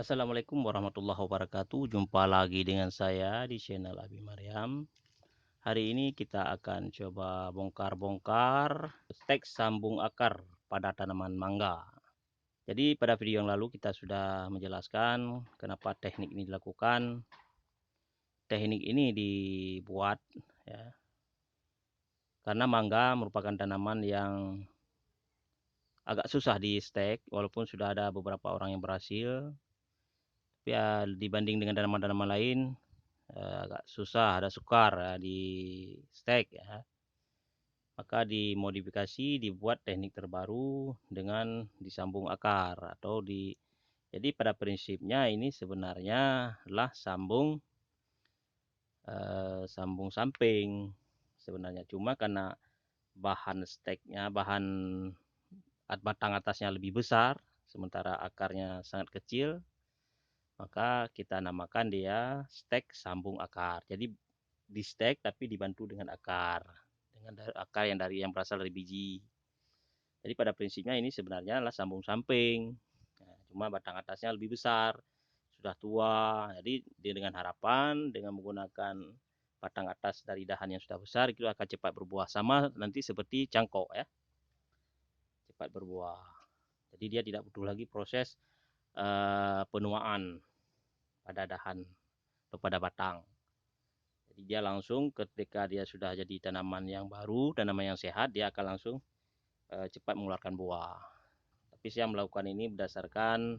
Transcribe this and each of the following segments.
Assalamualaikum warahmatullahi wabarakatuh. Jumpa lagi dengan saya di channel Abi Maryam. Hari ini kita akan coba bongkar-bongkar stek sambung akar pada tanaman mangga. Jadi pada video yang lalu kita sudah menjelaskan kenapa teknik ini dilakukan. Teknik ini dibuat ya, karena mangga merupakan tanaman yang agak susah di stek, walaupun sudah ada beberapa orang yang berhasil. Tapi ya, dibanding dengan tanaman-tanaman lain agak susah, ada sukar ya, di stek ya. Maka dimodifikasi, dibuat teknik terbaru dengan disambung akar atau jadi pada prinsipnya ini sebenarnya adalah sambung samping sebenarnya, cuma karena bahan steknya, batang atasnya lebih besar sementara akarnya sangat kecil, maka kita namakan dia stek sambung akar. Jadi di stek tapi dibantu dengan akar, dengan akar yang berasal dari biji. Jadi pada prinsipnya ini sebenarnya adalah sambung samping, nah, cuma batang atasnya lebih besar, sudah tua. Jadi dengan harapan dengan menggunakan batang atas dari dahan yang sudah besar itu akan cepat berbuah, sama nanti seperti cangkok ya, cepat berbuah. Jadi dia tidak butuh lagi proses penuaan pada dahan atau pada batang. Jadi dia langsung ketika dia sudah jadi tanaman yang baru, tanaman yang sehat, dia akan langsung cepat mengeluarkan buah. Tapi saya melakukan ini berdasarkan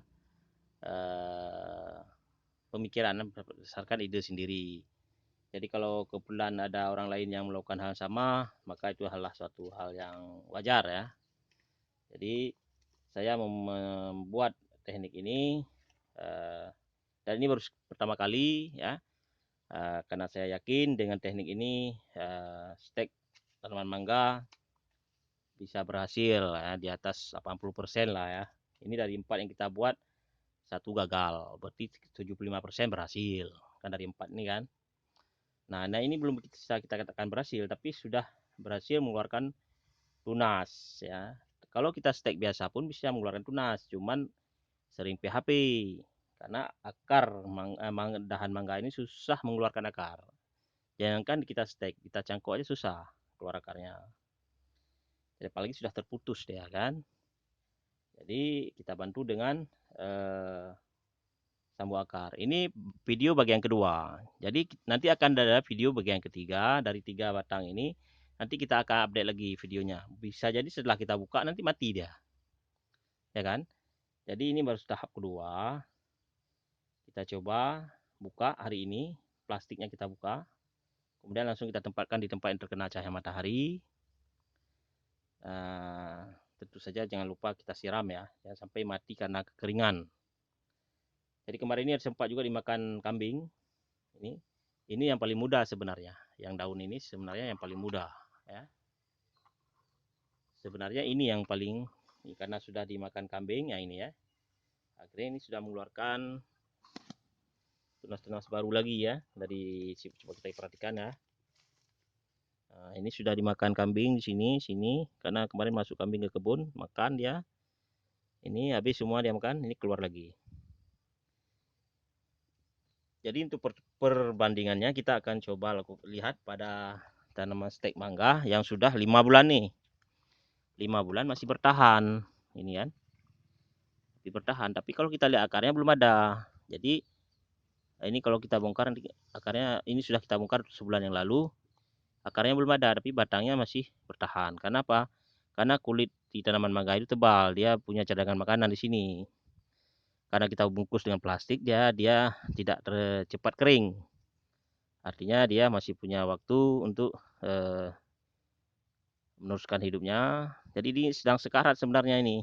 pemikiran, berdasarkan ide sendiri. Jadi kalau kebetulan ada orang lain yang melakukan hal sama, maka itu adalah suatu hal yang wajar ya. Jadi saya membuat teknik ini dan ini baru pertama kali ya. Karena saya yakin dengan teknik ini stek tanaman mangga bisa berhasil ya, di atas 80% lah ya. Ini dari 4 yang kita buat, 1 gagal, berarti 75% berhasil kan dari 4 ini kan. Nah ini belum bisa kita katakan berhasil, tapi sudah berhasil mengeluarkan tunas ya. Kalau kita stek biasa pun bisa mengeluarkan tunas, cuman sering PHP karena dahan mangga ini susah mengeluarkan akar. Jangankan kita stek, kita cangkok aja susah keluar akarnya. Jadi apalagi sudah terputus dia kan. Jadi kita bantu dengan sambung akar. Ini video bagian kedua. Jadi nanti akan ada video bagian ketiga dari 3 batang ini. Nanti kita akan update lagi videonya. Bisa jadi setelah kita buka nanti mati dia. Ya kan? Jadi ini baru tahap kedua. Kita coba buka hari ini. Plastiknya kita buka. Kemudian langsung kita tempatkan di tempat yang terkena cahaya matahari. Tentu saja jangan lupa kita siram ya. Jangan sampai mati karena kekeringan. Jadi kemarin ini sempat juga dimakan kambing. Ini yang paling mudah sebenarnya. Yang daun ini sebenarnya yang paling mudah ya. Sebenarnya ini yang paling, karena sudah dimakan kambing ya ini ya. Akhirnya ini sudah mengeluarkan tunas-tunas baru lagi ya. Dari coba kita perhatikan ya. Nah, ini sudah dimakan kambing di sini karena kemarin masuk kambing ke kebun, makan dia. Ini habis semua dia makan, ini keluar lagi. Jadi untuk perbandingannya kita akan coba lihat pada tanaman stek mangga yang sudah 5 bulan nih. 5 bulan masih bertahan. Ini kan. Masih bertahan, tapi kalau kita lihat akarnya belum ada. Jadi ini kalau kita bongkar nanti akarnya, ini sudah kita bongkar sebulan yang lalu. Akarnya belum ada, tapi batangnya masih bertahan. Kenapa? Karena kulit di tanaman mangga itu tebal, dia punya cadangan makanan di sini. Karena kita bungkus dengan plastik, dia tidak cepat kering. Artinya dia masih punya waktu untuk meneruskan hidupnya. Jadi ini sedang sekarat sebenarnya ini.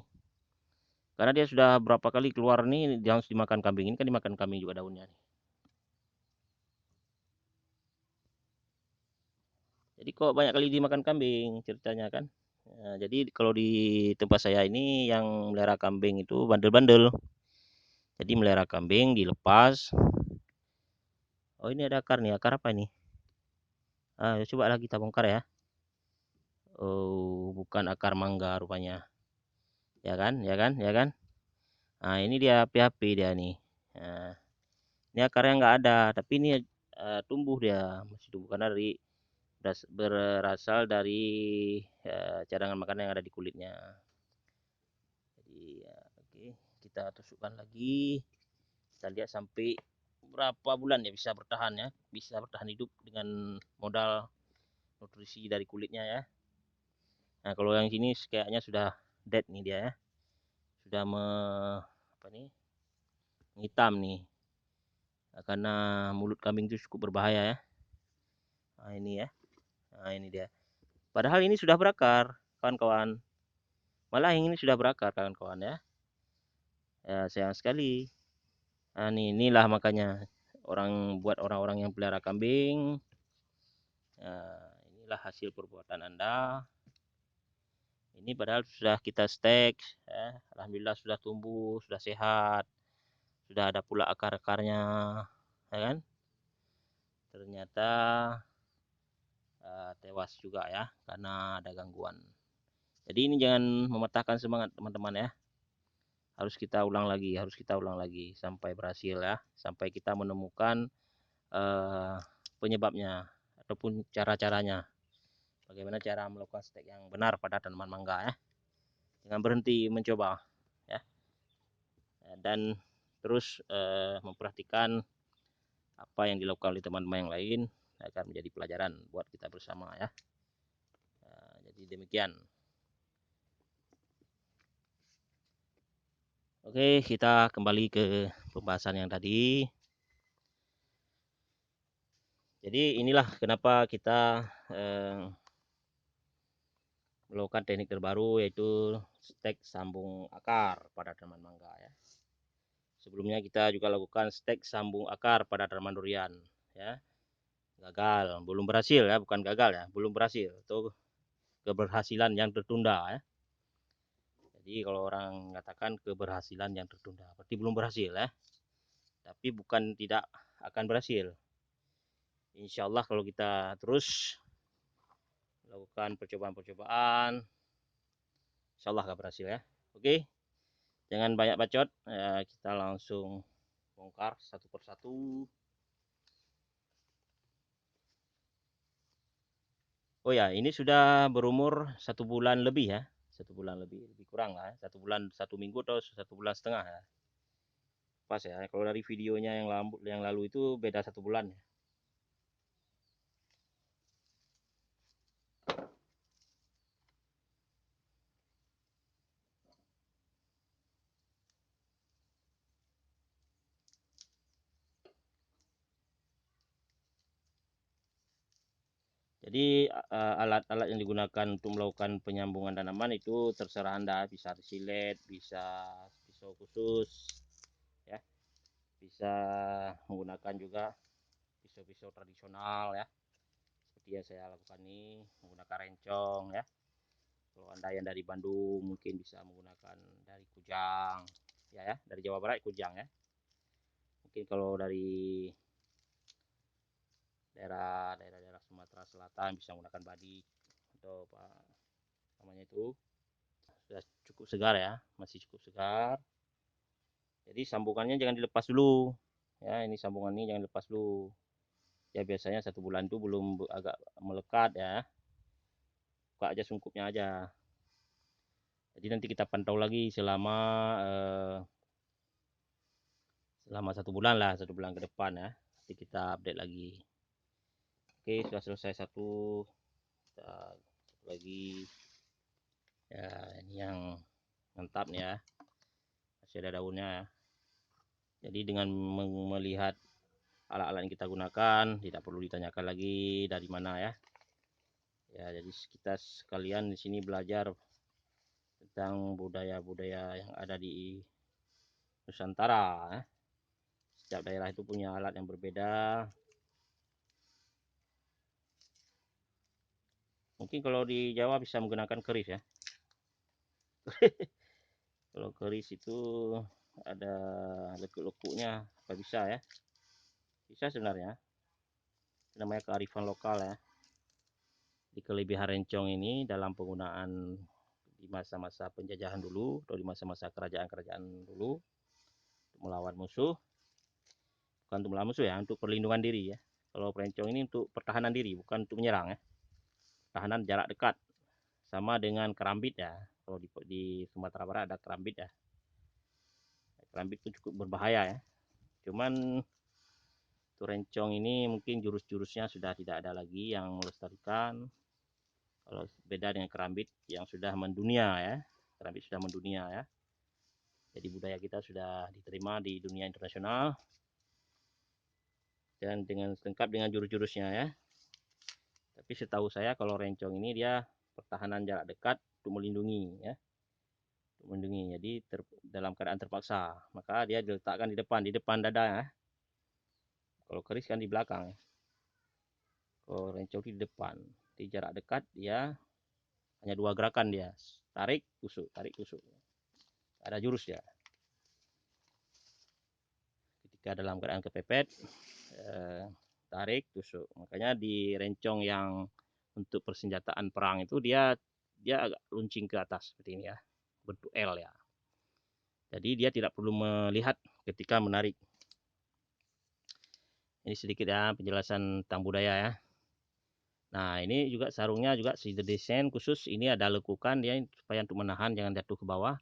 Karena dia sudah berapa kali keluar nih, yang dimakan kambing. Ini kan dimakan kambing juga daunnya nih. Jadi kok banyak kali dimakan kambing ceritanya kan. Nah, jadi kalau di tempat saya ini yang melihara kambing itu bandel-bandel. Jadi melihara kambing dilepas. Oh ini ada akar nih, akar apa ini? Coba lagi kita bongkar ya. Oh bukan akar mangga rupanya. Ya kan, ya kan, ya kan. Nah ini dia PHP dia nih. Nah, ini akarnya nggak ada, tapi ini tumbuh, dia masih tumbuh karena berasal dari cadangan makanan yang ada di kulitnya. Jadi oke, kita tusukkan lagi. Kita lihat sampai berapa bulan ya bisa bertahan ya, bisa bertahan hidup dengan modal nutrisi dari kulitnya ya. Nah kalau yang sini kayaknya sudah dead nih dia ya, sudah apa nih, hitam nih. Nah, karena mulut kambing itu cukup berbahaya ya. Nah ini ya, nah ini dia. Padahal ini sudah berakar kawan-kawan, malah yang ini sudah berakar kawan-kawan ya. Ya sayang sekali. Nah inilah makanya orang-orang yang pelihara kambing, inilah hasil perbuatan Anda. Ini padahal sudah kita stek ya. Alhamdulillah sudah tumbuh, sudah sehat, sudah ada pula akar-akarnya ya kan. Ternyata tewas juga ya karena ada gangguan. Jadi ini jangan mematahkan semangat teman-teman ya, harus kita ulang lagi sampai berhasil ya, sampai kita menemukan penyebabnya ataupun cara-caranya, bagaimana cara melakukan stek yang benar pada tanaman mangga ya. Jangan berhenti mencoba ya, dan terus memperhatikan apa yang dilakukan oleh teman-teman yang lain akan menjadi pelajaran buat kita bersama ya. Jadi demikian. Oke, kita kembali ke pembahasan yang tadi. Jadi inilah kenapa kita melakukan teknik terbaru, yaitu stek sambung akar pada tanaman mangga ya. Sebelumnya kita juga lakukan stek sambung akar pada tanaman durian ya. Gagal, belum berhasil ya, bukan gagal ya, belum berhasil. Itu keberhasilan yang tertunda ya. Jadi kalau orang mengatakan keberhasilan yang tertunda, berarti belum berhasil ya. Tapi bukan tidak akan berhasil. Insya Allah kalau kita terus lakukan percobaan-percobaan, insya Allah akan berhasil ya. Oke, jangan banyak bacot, kita langsung bongkar satu persatu. Oh ya, ini sudah berumur 1 bulan lebih ya, 1 bulan lebih kurang lah, 1 bulan 1 minggu atau 1 bulan setengah ya. Pas ya, kalau dari videonya yang lalu itu beda 1 bulan ya. Jadi alat-alat yang digunakan untuk melakukan penyambungan tanaman itu terserah Anda, bisa silet, bisa pisau khusus ya, bisa menggunakan juga pisau-pisau tradisional ya, seperti yang saya lakukan ini menggunakan rencong ya. Kalau Anda yang dari Bandung mungkin bisa menggunakan dari kujang ya, dari Jawa Barat kujang ya. Mungkin kalau dari daerah Sumatera Selatan bisa menggunakan badik atau apa namanya itu. Sudah cukup segar ya, masih cukup segar. Jadi sambungannya jangan dilepas dulu ya, ini sambungan ini jangan lepas dulu ya. Biasanya 1 bulan itu belum agak melekat ya, buka aja sungkupnya aja. Jadi nanti kita pantau lagi selama 1 bulan lah, 1 bulan ke depan ya, nanti kita update lagi. Oke, sudah selesai satu, kita lagi ya. Ini yang mantap nih ya, masih ada daunnya ya. Jadi dengan melihat alat-alat yang kita gunakan, tidak perlu ditanyakan lagi dari mana ya. Ya, jadi kita sekalian di sini belajar tentang budaya-budaya yang ada di Nusantara ya. Setiap daerah itu punya alat yang berbeda. Mungkin kalau di Jawa bisa menggunakan keris ya. Kalau keris itu ada lekuk-lekuknya, apa bisa ya? Bisa sebenarnya. Namanya kearifan lokal ya. Di kelebihan rencong ini dalam penggunaan di masa-masa penjajahan dulu atau di masa-masa kerajaan-kerajaan dulu untuk melawan musuh, bukan untuk melawan musuh ya, untuk perlindungan diri ya. Kalau perencong ini untuk pertahanan diri, bukan untuk menyerang ya. Pertahanan jarak dekat, sama dengan kerambit ya. Kalau di Sumatera Barat ada kerambit ya. Kerambit itu cukup berbahaya ya. Cuman untuk rencong ini mungkin jurus-jurusnya sudah tidak ada lagi yang melestarikan. Kalau beda dengan kerambit yang sudah mendunia ya. Kerambit sudah mendunia ya. Jadi budaya kita sudah diterima di dunia internasional. Dan dengan lengkap dengan jurus-jurusnya ya. Tapi setahu saya kalau rencong ini dia pertahanan jarak dekat untuk melindungi ya. Untuk melindungi. Jadi dalam keadaan terpaksa, maka dia diletakkan di depan dada ya. Kalau keris kan di belakang ya. Kalau rencong di depan, di jarak dekat dia hanya 2 gerakan dia. Tarik, tusuk, tarik, tusuk. Ada jurus ya. Ketika dalam keadaan kepepet, tarik, tusuk. Makanya di rencong yang untuk persenjataan perang itu dia agak luncing ke atas seperti ini ya. Bentuk L ya. Jadi dia tidak perlu melihat ketika menarik. Ini sedikit ya penjelasan tentang budaya ya. Nah ini juga sarungnya juga sudah desain khusus, ini ada lekukan dia supaya untuk menahan jangan jatuh ke bawah.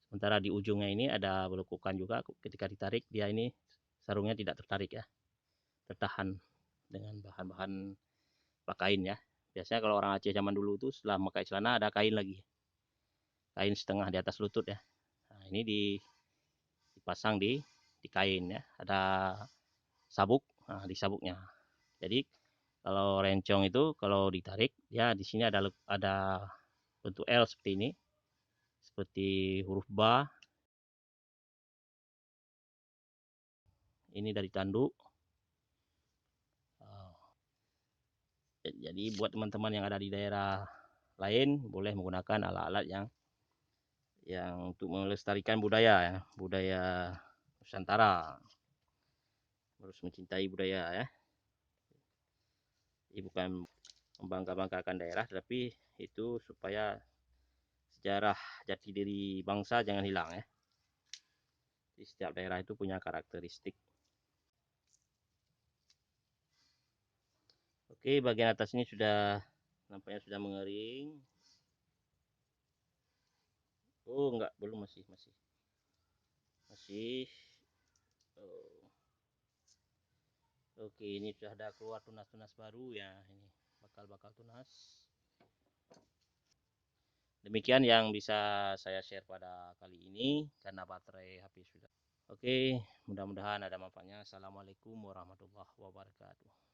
Sementara di ujungnya ini ada lekukan juga, ketika ditarik dia ini sarungnya tidak tertarik ya, tertahan dengan bahan-bahan kain ya. Biasanya kalau orang Aceh zaman dulu itu setelah memakai celana ada kain lagi, kain setengah di atas lutut ya. Nah ini dipasang di kain ya, ada sabuk, nah di sabuknya. Jadi kalau rencong itu kalau ditarik ya di sini ada bentuk L seperti ini, seperti huruf ba. Ini dari tanduk. Jadi buat teman-teman yang ada di daerah lain boleh menggunakan alat-alat yang untuk melestarikan budaya ya, budaya Nusantara. Harus mencintai budaya ya. Jadi bukan membangga-banggakan daerah, tapi itu supaya sejarah jati diri bangsa jangan hilang ya. Di setiap daerah itu punya karakteristik. Oke, bagian atas ini sudah nampaknya sudah mengering. Oh enggak, belum, masih. Oh. Oke, ini sudah ada keluar tunas-tunas baru ya, ini bakal tunas. Demikian yang bisa saya share pada kali ini karena baterai HP sudah. Oke, mudah-mudahan ada manfaatnya. Assalamualaikum warahmatullahi wabarakatuh.